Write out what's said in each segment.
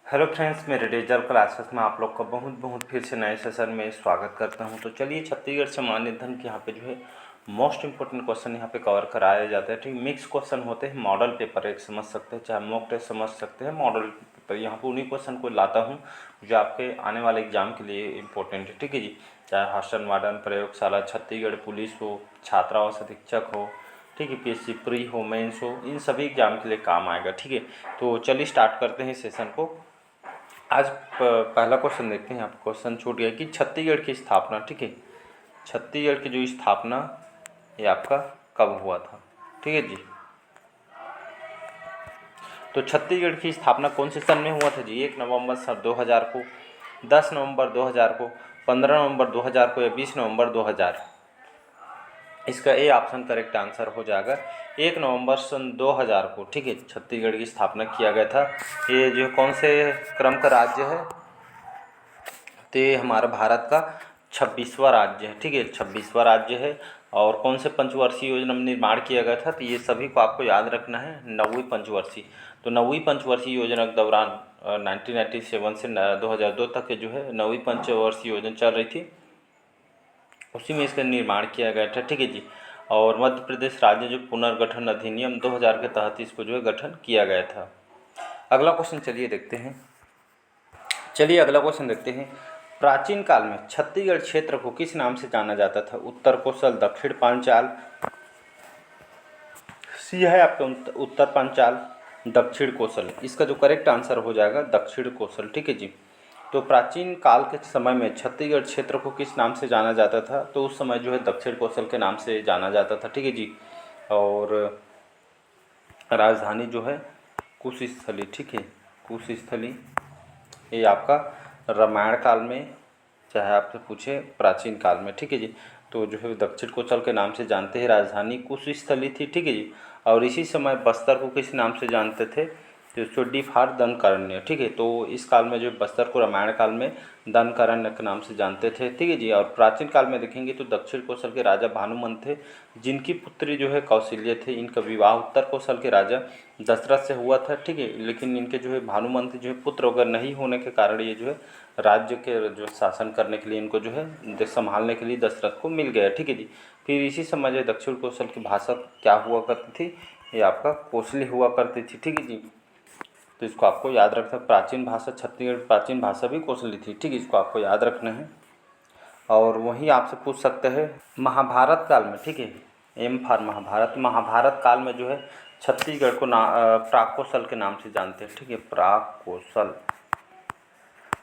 Hello friends, मेरे digital classes में आप लोग का बहुत बहुत फिर से नए सेशन में स्वागत करता हूं। तो चलिए, छत्तीसगढ़ से मान्य धन के यहाँ पे जो है मोस्ट इंपॉर्टेंट क्वेश्चन यहाँ पे कवर कराया जाता है। ठीक, मिक्स क्वेश्चन होते हैं, मॉडल पेपर एक समझ सकते हैं, चाहे मॉक टेस्ट समझ सकते हैं, मॉडल पेपर यहाँ पे उन्हीं क्वेश्चन को लाता हूँ जो आपके आने वाले एग्जाम के लिए इंपॉर्टेंट है। ठीक है जी, चाहे हॉस्टल वार्डन, प्रयोगशाला, छत्तीसगढ़ पुलिस हो, छात्रावास अधीक्षक हो, ठीक है, पीएससी प्री हो, मेंस हो, इन सभी एग्जाम के लिए काम आएगा। ठीक है, तो चलिए स्टार्ट करते हैं सेशन को। आज पहला क्वेश्चन देखते हैं। आपको क्वेश्चन छूट गया कि छत्तीसगढ़ की स्थापना, ठीक है, छत्तीसगढ़ की जो स्थापना ये आपका कब हुआ था। ठीक है जी, तो छत्तीसगढ़ की स्थापना कौन से सन में हुआ था जी? 1 नवंबर सन 2000 को, 10 नवंबर 2000 को, 15 नवंबर 2000 को, या 20 नवंबर 2000? इसका ए ऑप्शन करेक्ट आंसर हो जाएगा 1 नवंबर सन 2000 को। ठीक है, छत्तीसगढ़ की स्थापना किया गया था। ये जो कौन से क्रम का राज्य है? तो ये हमारा भारत का 26वां राज्य है। ठीक है, 26वां राज्य है। और कौन से पंचवर्षीय योजना में निर्माण किया गया था? तो ये सभी को आपको याद रखना है, 9वीं पंचवर्षीय। तो 9वीं पंचवर्षीय योजना के दौरान 1997 से 2002 तक के जो है 9वीं पंचवर्षीय योजना चल रही थी, उसी में इसका निर्माण किया गया था। ठीक है जी, और मध्य प्रदेश राज्य जो पुनर्गठन अधिनियम 2000 के तहत इसको जो है गठन किया गया था। अगला क्वेश्चन चलिए देखते हैं। चलिए अगला क्वेश्चन देखते हैं। प्राचीन काल में छत्तीसगढ़ क्षेत्र को किस नाम से जाना जाता था? उत्तर कोसल, दक्षिण पांचाल, सी है आपका उत्तर पांचाल, दक्षिण कोसल। इसका जो करेक्ट आंसर हो जाएगा दक्षिण कोसल। ठीक है जी, तो प्राचीन काल के समय में छत्तीसगढ़ क्षेत्र को किस नाम से जाना जाता था? तो उस समय जो है दक्षिण कोसल के नाम से जाना जाता था। ठीक है जी, और राजधानी जो है कुशस्थली। ठीक है, कुशस्थली ये आपका रामायण काल में, चाहे आपसे पूछे प्राचीन काल में। ठीक है जी, तो जो है दक्षिण कोसल के नाम से जानते हैं, राजधानी कुशस्थली थी। ठीक है जी, और इसी समय बस्तर को किस नाम से जानते थे? तो चोडी फार दंडकारण्य। ठीक है, तो इस काल में जो बस्तर को रामायण काल में दंडकारण्य के नाम से जानते थे। ठीक है जी, और प्राचीन काल में देखेंगे तो दक्षिण कोसल के राजा भानुमंत थे, जिनकी पुत्री जो है कौशल्य थे। इनका विवाह उत्तर कोसल के राजा दशरथ से हुआ था। ठीक है, लेकिन इनके जो है भानुमंत जो है पुत्र वगैरह नहीं होने के कारण ये जो है राज्य के जो शासन करने के लिए इनको जो है संभालने के लिए दशरथ को मिल गया। ठीक है जी, फिर इसी समय जो दक्षिण कोसल की भाषा क्या हुआ करती थी? ये आपका कोसली हुआ करती थी। ठीक है जी, तो इसको आपको याद रखना। प्राचीन भाषा छत्तीसगढ़ प्राचीन भाषा भी कोसली थी। ठीक है, इसको आपको याद रखना है। और वहीं आपसे पूछ सकते हैं महाभारत काल में। ठीक है, एम फॉर महाभारत, महाभारत काल में जो है छत्तीसगढ़ को प्राक कोसल के नाम से जानते हैं। ठीक है, प्राक कोसल,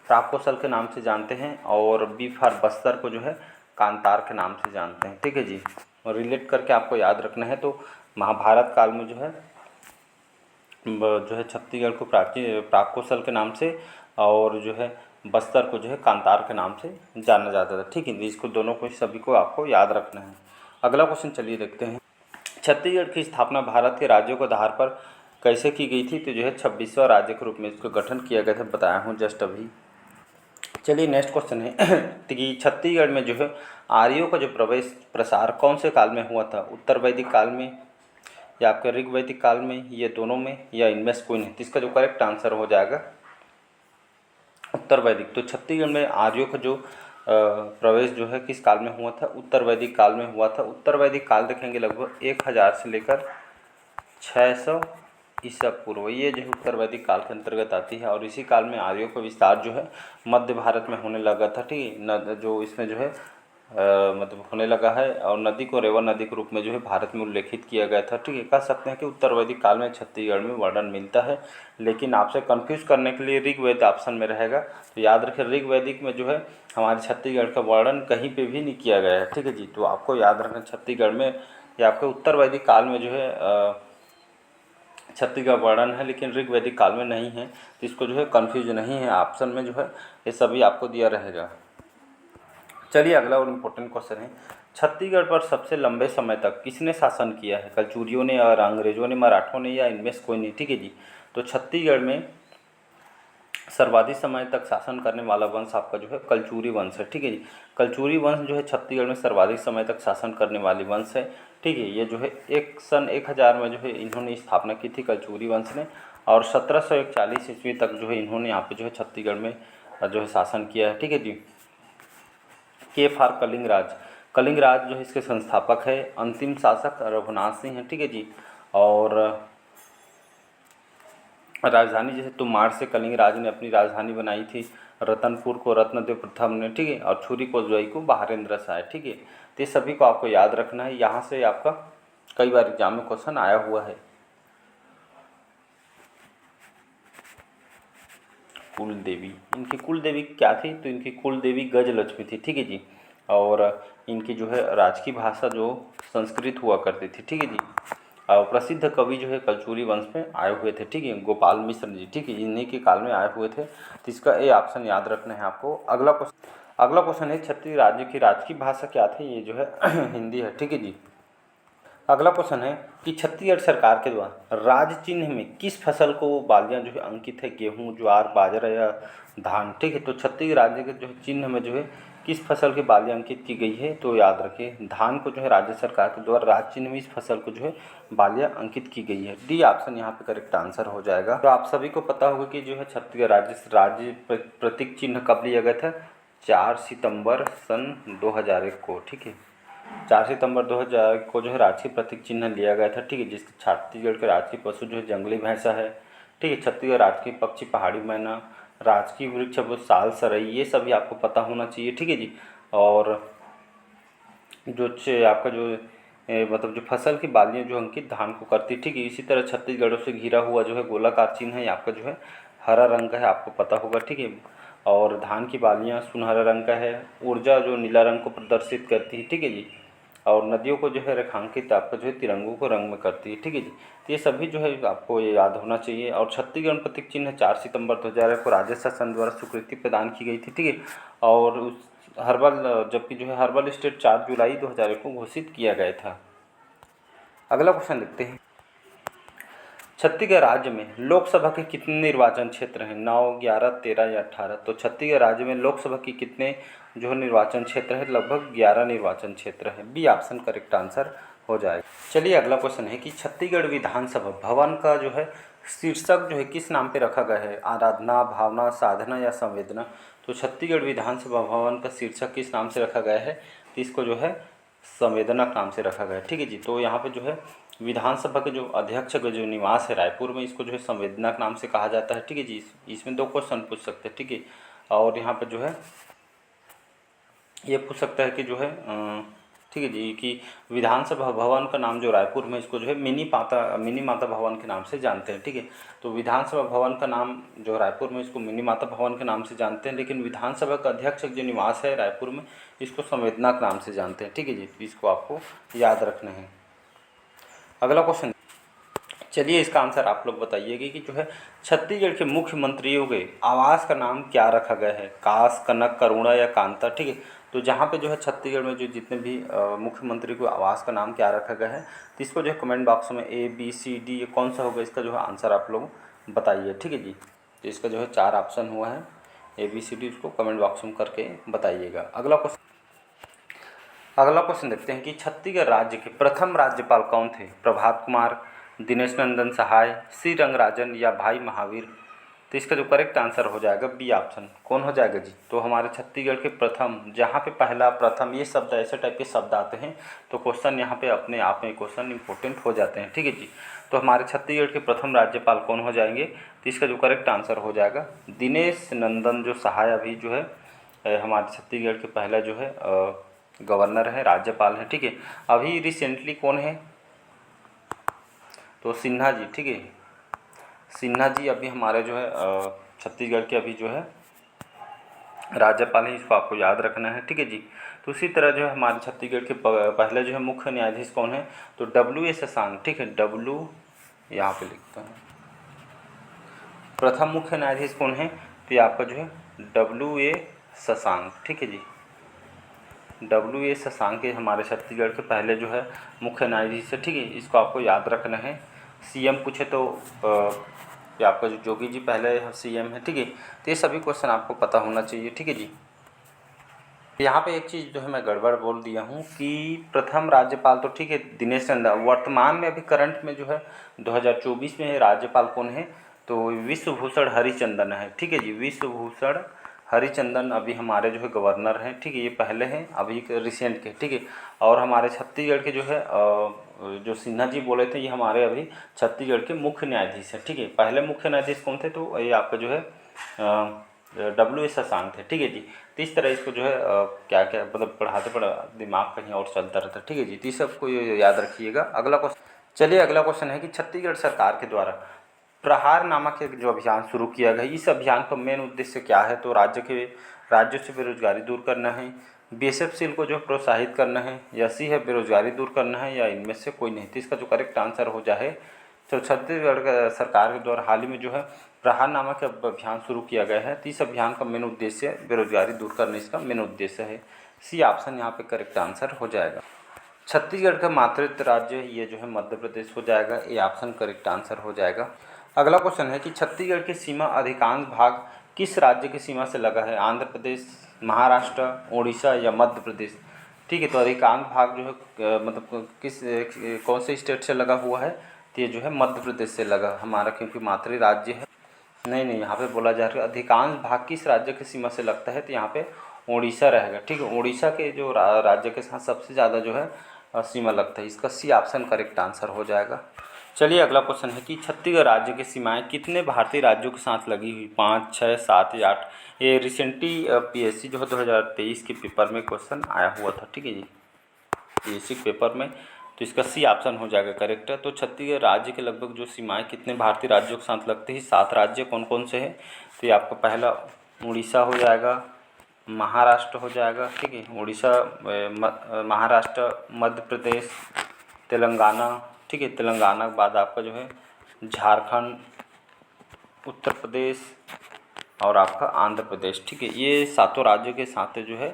प्राक कोसल के नाम से जानते हैं। और बी फॉर बस्तर को जो है कांतार के नाम से जानते हैं। ठीक है जी, और रिलेट करके आपको याद रखना है। तो महाभारत काल में जो है छत्तीसगढ़ को प्राचीन प्राक कोसल के नाम से, और जो है बस्तर को जो है कांतार के नाम से जाना जाता था। ठीक है, इसको दोनों को सभी को आपको याद रखना है। अगला क्वेश्चन चलिए देखते हैं। छत्तीसगढ़ की स्थापना भारत के राज्यों के आधार पर कैसे की गई थी? तो जो है 26वां राज्य के रूप में इसको गठन किया गया था, बताया हूँ जस्ट अभी। चलिए नेक्स्ट क्वेश्चन है कि छत्तीसगढ़ में जो है आर्यों का जो प्रवेश प्रसार कौन से काल में हुआ था? उत्तर वैदिक काल में, या आपके ऋग वैदिक काल में, ये दोनों में, या इनमें से कोई नहीं? तो इसका जो करेक्ट आंसर हो जाएगा उत्तर वैदिक। तो छत्तीसगढ़ में आर्यों का जो प्रवेश जो है किस काल में हुआ था? उत्तर वैदिक काल में हुआ था। उत्तर वैदिक काल देखेंगे लगभग 1000 से लेकर 600 ईसा पूर्व, ये जो है उत्तर वैदिक काल के अंतर्गत आती है। और इसी काल में आर्यों का विस्तार जो है मध्य भारत में होने लगा था। ठीक है, जो इसमें जो है मतलब होने लगा है, और नदी को रेवा नदी के रूप में जो है भारत में उल्लेखित किया गया था। ठीक है, कह सकते हैं कि उत्तर वैदिक काल में छत्तीसगढ़ में वर्णन मिलता है। लेकिन आपसे कंफ्यूज करने के लिए ऋग्वेद ऑप्शन में रहेगा, तो याद रखें ऋग्वैदिक में जो है हमारे छत्तीसगढ़ का वर्णन कहीं पे भी नहीं किया गया है। ठीक है जी, तो आपको याद रखना छत्तीसगढ़ में या आपके उत्तर वैदिक काल में जो है छत्तीसगढ़ वर्णन है, लेकिन ऋग्वैदिक काल में नहीं है। तो इसको जो है कन्फ्यूज नहीं है, ऑप्शन में जो है ये सभी आपको दिया रहेगा। चलिए अगला और इम्पोर्टेंट क्वेश्चन है। छत्तीसगढ़ पर सबसे लंबे समय तक किसने शासन किया है? कलचुरियों ने, और अंग्रेजों ने, मराठों ने, या इनमें से कोई नहीं? ठीक है जी, तो छत्तीसगढ़ में सर्वाधिक समय तक शासन करने वाला वंश आपका जो है कलचुरी वंश है। ठीक है जी, कलचुरी वंश जो है छत्तीसगढ़ में सर्वाधिक समय तक शासन करने वाली वंश है। ठीक है, ये जो है सन 1000 में जो है इन्होंने स्थापना की थी कलचुरी वंश ने। और 1741 ईस्वी तक जो है इन्होंने यहाँ पे जो है छत्तीसगढ़ में जो है शासन किया है, ठीक है जी। के फॉर कलिंगराज, कलिंगराज जो है इसके संस्थापक है। अंतिम शासक रघुनाथ सिंह हैं, ठीक है जी। और राजधानी जैसे तुमार से कलिंगराज ने अपनी राजधानी बनाई थी, रतनपुर को रत्नदेव प्रथम ने, ठीक है, और छुरी को जोई को बहारेंद्र शाह, ठीक है। तो ये सभी को आपको याद रखना है, यहाँ से आपका कई बार एग्जाम में क्वेश्चन आया हुआ है। कुल देवी, इनकी कुल देवी क्या थी? तो इनकी कुल देवी गजलक्ष्मी थी, ठीक है जी। और इनकी जो है राजकीय भाषा जो संस्कृत हुआ करती थी, ठीक है जी। और प्रसिद्ध कवि जो है कलचुरी वंश में आए हुए थे, ठीक है, गोपाल मिश्र जी, ठीक है, इन्हीं के काल में आए हुए थे। तो इसका ए ऑप्शन याद रखना है आपको। अगला क्वेश्चन है छत्तीस राज्य की राजकीय भाषा क्या थी? ये जो है हिंदी है, ठीक है जी। अगला क्वेश्चन है कि छत्तीसगढ़ सरकार के द्वारा राज्य चिन्ह में किस फसल को बालियां जो है अंकित है? गेहूं, ज्वार, बाजरा या धान, ठीक है। तो छत्तीसगढ़ राज्य के जो है चिन्ह में जो है किस फसल की बालियां अंकित की गई है? तो याद रखिए धान को जो है राज्य सरकार के द्वारा राज्य चिन्ह में इस फसल को जो है बालियां अंकित की गई है। डी ऑप्शन यहाँ पे करेक्ट आंसर हो जाएगा। तो आप सभी को पता होगा कि जो है छत्तीसगढ़ राज्य प्रतीक चिन्ह कब लिया गया था? 4 सितंबर सन 2001 को, ठीक है। 4 सितंबर 2000 को जो है राजकीय प्रतीक चिन्ह लिया गया था, ठीक है। जिसके छत्तीसगढ़ के राजकीय पशु जो है जंगली भैंसा है, ठीक है। छत्तीसगढ़ राजकीय पक्षी पहाड़ी मैना, राजकीय वृक्ष वो साल सरई, ये सभी आपको पता होना चाहिए, ठीक है जी। और जो आपका जो मतलब जो फसल की बालियाँ जो अंकित धान को करती, ठीक है। इसी तरह छत्तीसगढ़ से घिरा हुआ जो है गोलाकार चिन्ह है आपका जो है हरा रंग का है, आपको पता होगा, ठीक है। और धान की बालियाँ सुनहरा रंग का है। ऊर्जा जो नीला रंग को प्रदर्शित करती है, ठीक है जी। और नदियों को जो है रेखांकित आपका जो है तिरंगों को रंग में करती है, ठीक है जी। तो ये सभी जो है आपको ये याद होना चाहिए। और छत्तीसगढ़ प्रतीक चिन्ह 4 सितंबर 2001 को राज्य शासन द्वारा स्वीकृति प्रदान की गई थी, ठीक है। और उस हर्बल जबकि जो है हर्बल स्टेट 4 जुलाई 2001 को घोषित किया गया था। अगला क्वेश्चन देखते हैं। छत्तीसगढ़ राज्य में लोकसभा के कितने निर्वाचन क्षेत्र हैं? 9, 11, 13 या 18? तो छत्तीसगढ़ राज्य में लोकसभा की कितने जो है निर्वाचन क्षेत्र है? लगभग 11 निर्वाचन क्षेत्र है। बी ऑप्शन करेक्ट आंसर हो जाएगा। चलिए अगला क्वेश्चन है कि छत्तीसगढ़ विधानसभा भवन का जो है शीर्षक जो है किस नाम पे रखा गया है? आराधना, भावना, साधना या संवेदना? तो छत्तीसगढ़ विधानसभा भवन का शीर्षक किस नाम से रखा गया है? तो इसको जो है संवेदना नाम से रखा गया है, ठीक है जी। तो यहाँ पे जो है विधानसभा के जो अध्यक्ष का जो निवास है रायपुर में, इसको जो है संवेदना के नाम से कहा जाता है, ठीक है जी। इसमें 2 क्वेश्चन पूछ सकते हैं, ठीक है। और यहाँ पे जो है ये पूछ सकता है कि जो है ठीक है जी कि विधानसभा भवन का नाम जो रायपुर में, इसको जो है मिनी माता भवन के नाम से जानते हैं, ठीक है। तो विधानसभा भवन का नाम जो रायपुर में, इसको मिनी माता भवन के नाम से जानते हैं, लेकिन विधानसभा का अध्यक्ष जो निवास है रायपुर में, इसको संवेदना के नाम से जानते हैं, ठीक है जी। इसको आपको याद रखना है। अगला क्वेश्चन, चलिए इसका आंसर आप लोग बताइएगा कि जो है छत्तीसगढ़ के मुख्यमंत्रियों के आवास का नाम क्या रखा गया है? कास, कनक, करुणा या कांता, ठीक है। तो जहाँ पे जो है छत्तीसगढ़ में जो जितने भी मुख्यमंत्री को आवास का नाम क्या रखा गया है, तो इसको जो है कमेंट बॉक्स में A, B, C, D ये कौन सा होगा, इसका जो है आंसर आप लोग बताइए, ठीक है जी। तो इसका जो है 4 ऑप्शन हुआ है A, B, C, D, इसको कमेंट बॉक्स में करके बताइएगा। अगला क्वेश्चन देखते हैं कि छत्तीसगढ़ राज्य के प्रथम राज्यपाल कौन थे? प्रभात कुमार, दिनेश नंदन सहाय, सी रंगराजन या भाई महावीर? तो इसका जो करेक्ट आंसर हो जाएगा बी ऑप्शन। कौन हो जाएगा जी? तो हमारे छत्तीसगढ़ के प्रथम, जहाँ पे पहला, प्रथम ये शब्द ऐसे टाइप के शब्द आते हैं तो क्वेश्चन यहाँ पे अपने आप में क्वेश्चन इंपॉर्टेंट हो जाते हैं, ठीक है जी। तो हमारे छत्तीसगढ़ के प्रथम राज्यपाल कौन हो जाएंगे? तो इसका जो करेक्ट आंसर हो जाएगा दिनेश नंदन जो सहाय, अभी जो है हमारे छत्तीसगढ़ के पहला जो है गवर्नर है, राज्यपाल है, ठीक है। अभी रिसेंटली कौन है? तो सिन्हा जी, ठीक है। सिन्हा जी अभी हमारे जो है छत्तीसगढ़ के अभी जो है राज्यपाल हैं, इसको आपको याद रखना है, ठीक है जी। तो उसी तरह जो है हमारे छत्तीसगढ़ के पहले जो है मुख्य न्यायाधीश कौन है? तो W.A. शशांक, ठीक है। W यहाँ पे लिखता हूँ। प्रथम मुख्य न्यायाधीश कौन है? तो ये आपका जो है W.A. शशांक, ठीक है जी। W.A. शशांक हमारे छत्तीसगढ़ के पहले जो है मुख्य न्यायाधीश है, ठीक है। इसको आपको याद रखना है। CM पूछे तो ये आपका जो जोगी जी पहले CM है, ठीक है। तो ये सभी क्वेश्चन आपको पता होना चाहिए, ठीक है जी। यहाँ पे एक चीज़ जो है मैं गड़बड़ बोल दिया हूँ कि प्रथम राज्यपाल तो ठीक है दिनेश नंदन, वर्तमान में अभी करंट में जो है 2024 में राज्यपाल कौन है? तो विश्व भूषण हरिचंदन है, ठीक है जी। विश्व भूषण हरिचंदन अभी हमारे जो है गवर्नर हैं, ठीक है। ये पहले हैं, अभी रिसेंट के, ठीक है। और हमारे छत्तीसगढ़ के जो है जो सिन्हा जी बोले थे, ये हमारे अभी छत्तीसगढ़ के मुख्य न्यायाधीश हैं, ठीक है। पहले मुख्य न्यायाधीश कौन थे, तो ये आपका जो है W S शशांक थे, ठीक है जी। तो इस तरह इसको जो है क्या क्या मतलब पढ़ाते पढ़ा दिमाग कहीं और चलता रहता है, ठीक है जी। तो इस सबको ये याद रखिएगा। अगला क्वेश्चन, चलिए अगला क्वेश्चन है कि छत्तीसगढ़ सरकार के द्वारा प्रहार नामक एक जो अभियान शुरू किया गया, इस अभियान का मेन उद्देश्य क्या है, तो राज्यों से बेरोजगारी दूर करना है, बीएसएफ सील को जो प्रोत्साहित करना है, या सी है बेरोजगारी दूर करना है, या इनमें से कोई नहीं। तो इसका जो करेक्ट आंसर हो जाए, तो छत्तीसगढ़ सरकार के द्वारा हाल ही में जो है प्रहार नामक अभियान शुरू किया गया है। तो इस अभियान का मेन उद्देश्य बेरोजगारी दूर करने, इसका मेन उद्देश्य है। सी ऑप्शन यहाँ पे करेक्ट आंसर हो जाएगा। छत्तीसगढ़ का मातृत्व राज्य ये जो है मध्य प्रदेश हो जाएगा, ये ऑप्शन करेक्ट आंसर हो जाएगा। अगला क्वेश्चन है कि छत्तीसगढ़ की सीमा अधिकांश भाग किस राज्य की सीमा से लगा है, आंध्र प्रदेश, महाराष्ट्र, उड़ीसा या मध्य प्रदेश, ठीक है। तो अधिकांश भाग जो है मतलब किस कौन से स्टेट से लगा हुआ है, तो ये जो है मध्य प्रदेश से लगा हमारा, क्योंकि मातृ राज्य है। नहीं, यहाँ पे बोला जा रहा है अधिकांश भाग किस राज्य की सीमा से लगता है, तो यहाँ पे उड़ीसा रहेगा, ठीक है। उड़ीसा के जो राज्य के साथ सबसे ज़्यादा जो है सीमा लगता है, इसका सी ऑप्शन करेक्ट आंसर हो जाएगा। चलिए अगला क्वेश्चन है कि छत्तीसगढ़ राज्य की सीमाएं कितने भारतीय राज्यों के साथ लगी हुई, 5, 6, 7 या 8। ये रिसेंटली PSC जो है 2023 के पेपर में क्वेश्चन आया हुआ था, ठीक है जी, PSC पेपर में। तो इसका सी ऑप्शन हो जाएगा करेक्ट है। तो छत्तीसगढ़ राज्य के लगभग जो सीमाएं कितने भारतीय राज्यों के साथ लगते हैं, 7 राज्य कौन कौन से हैं, तो ये आपका पहला उड़ीसा हो जाएगा, महाराष्ट्र हो जाएगा, ठीक है। उड़ीसा, महाराष्ट्र, मध्य प्रदेश, तेलंगाना, ठीक है। तेलंगाना के बाद आपका जो है झारखंड, उत्तर प्रदेश और आपका आंध्र प्रदेश, ठीक है। ये 7 राज्यों के साथ जो है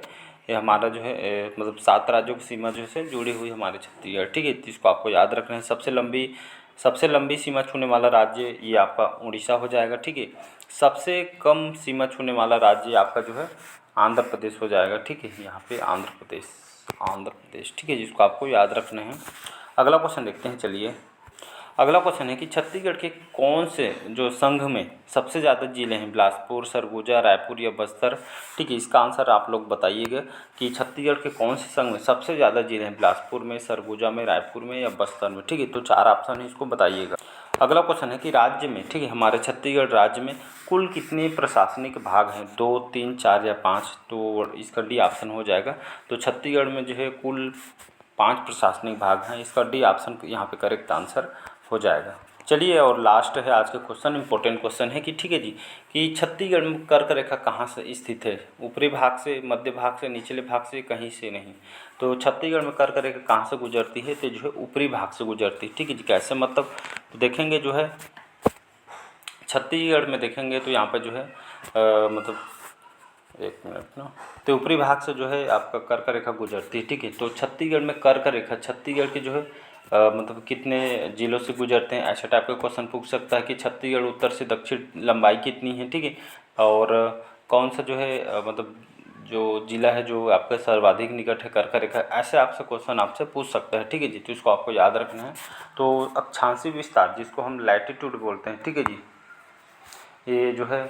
ये हमारा जो है मतलब 7 राज्यों की सीमा जो है जुड़ी हुई हमारे छत्तीसगढ़, ठीक है। तो इसको आपको याद रखना है। सबसे लंबी सीमा छूने वाला राज्य ये आपका उड़ीसा हो जाएगा, ठीक है। सबसे कम सीमा छूने वाला राज्य आपका जो है आंध्र प्रदेश हो जाएगा, ठीक है। यहाँ पे आंध्र प्रदेश, ठीक है, जिसको आपको याद रखना है। अगला क्वेश्चन देखते हैं। चलिए अगला क्वेश्चन है कि छत्तीसगढ़ के कौन से जो संघ में सबसे ज़्यादा जिले हैं, बिलासपुर, सरगुजा, रायपुर या बस्तर, ठीक है। इसका आंसर आप लोग बताइएगा कि छत्तीसगढ़ के कौन से संघ में सबसे ज़्यादा जिले हैं, बिलासपुर में, सरगुजा में, रायपुर में या बस्तर में, ठीक है। तो 4 ऑप्शन है, इसको बताइएगा। अगला क्वेश्चन है कि राज्य में, ठीक है, हमारे छत्तीसगढ़ राज्य में कुल कितने प्रशासनिक भाग हैं, 2, 3, 4 या 5। तो इसका डी ऑप्शन हो जाएगा। तो छत्तीसगढ़ में जो है कुल 5 प्रशासनिक भाग हैं, इसका डी ऑप्शन यहाँ पे करेक्ट आंसर हो जाएगा। चलिए और लास्ट है आज का क्वेश्चन, इंपॉर्टेंट क्वेश्चन है कि ठीक है जी, कि छत्तीसगढ़ में कर्क रेखा कहाँ से स्थित है, ऊपरी भाग से, मध्य भाग से, निचले भाग से, कहीं से नहीं। तो छत्तीसगढ़ में कर्क रेखा कहाँ से गुजरती है, तो जो है ऊपरी भाग से गुजरती है, ठीक है जी। कैसे मतलब, तो देखेंगे जो है छत्तीसगढ़ में देखेंगे तो यहाँ पर जो है मतलब एक मिनट ना, तो ऊपरी भाग से जो है आपका कर्क रेखा गुजरती है, ठीक है। तो छत्तीसगढ़ में कर्क रेखा छत्तीसगढ़ के जो है मतलब कितने जिलों से गुजरते हैं, ऐसा टाइप का क्वेश्चन पूछ सकता है कि छत्तीसगढ़ उत्तर से दक्षिण लंबाई कितनी है, ठीक है। और कौन सा जो है मतलब जो जिला है जो आपका सर्वाधिक निकट है कर्क रेखा, ऐसे आपसे क्वेश्चन आपसे पूछ सकता है, ठीक है जी। तो इसको आपको याद रखना है। तो अक्षांशीय विस्तार जिसको हम लैटिट्यूड बोलते हैं, ठीक है जी, ये जो है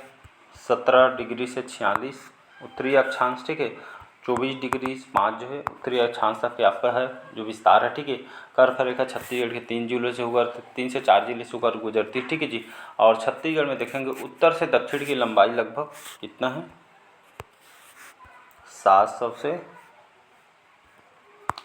17 डिग्री से 46 उत्तरी अक्षांश, ठीक है। 24 डिग्री 5 जो है उत्तरी अक्षांश तक आपका है जो विस्तार है, ठीक है। कर्क रेखा छत्तीसगढ़ के 3 जिलों से होकर 3 से 4 जिले से होकर गुजरती है, ठीक है जी। और छत्तीसगढ़ में देखेंगे उत्तर से दक्षिण की लंबाई लगभग कितना है, 700 से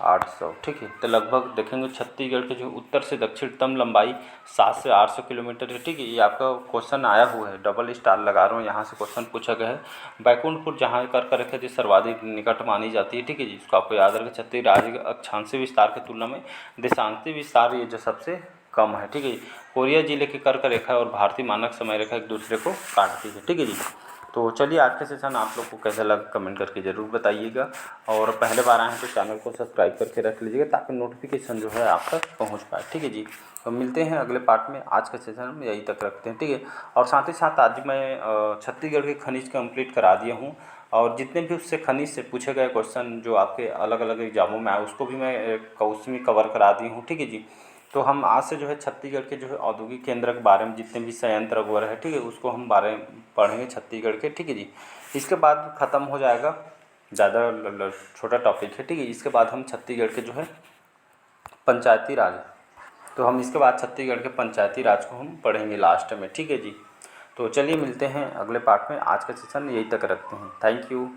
800, ठीक है। तो लगभग देखेंगे छत्तीसगढ़ के जो उत्तर से दक्षिणतम लंबाई 7 से 800 किलोमीटर है, ठीक है। ये आपका क्वेश्चन आया हुआ है, डबल स्टार लगा रहा हूँ, यहाँ से क्वेश्चन पूछा गया है। बैकुंठपुर जहाँ कर्क रेखा जो सर्वाधिक निकट मानी जाती है, ठीक है जी, इसको आपको याद रखें। छत्तीसगढ़ राज्य के अक्षांशीय विस्तार की तुलना में देशांतीय विस्तार ये जो सबसे कम है, ठीक है। कोरिया जिले की कर्क रेखा और भारतीय मानक समय रेखा एक दूसरे को काटती है, ठीक है जी। तो चलिए आज का सेशन आप लोग को कैसा लगा कमेंट करके ज़रूर बताइएगा, और पहले बार आए हैं तो चैनल को सब्सक्राइब करके रख लीजिएगा ताकि नोटिफिकेशन जो है आप तक पहुंच पाए, ठीक है जी। तो मिलते हैं अगले पार्ट में, आज का सेशन हम यहीं तक रखते हैं, ठीक है। और साथ ही साथ आज मैं छत्तीसगढ़ के खनिज कंप्लीट करा दिया हूँ, और जितने भी उससे खनिज से पूछे गए क्वेश्चन जो आपके अलग अलग एग्जामों में आए उसको भी मैं उसमें कवर करा दी हूँ, ठीक है जी। तो हम आज से जो है छत्तीसगढ़ के जो है औद्योगिक केंद्र के बारे में जितने भी संयंत्र वगैरह है, ठीक है, उसको हम बारे में पढ़ेंगे छत्तीसगढ़ के, ठीक है जी। इसके बाद ख़त्म हो जाएगा, ज़्यादा छोटा टॉपिक है, ठीक है। इसके बाद हम छत्तीसगढ़ के जो है पंचायती राज, तो हम इसके बाद छत्तीसगढ़ के पंचायती राज को हम पढ़ेंगे लास्ट में, ठीक है जी। तो चलिए मिलते हैं अगले पार्ट में। आज का सेशन यहीं तक रखते हैं। Thank you.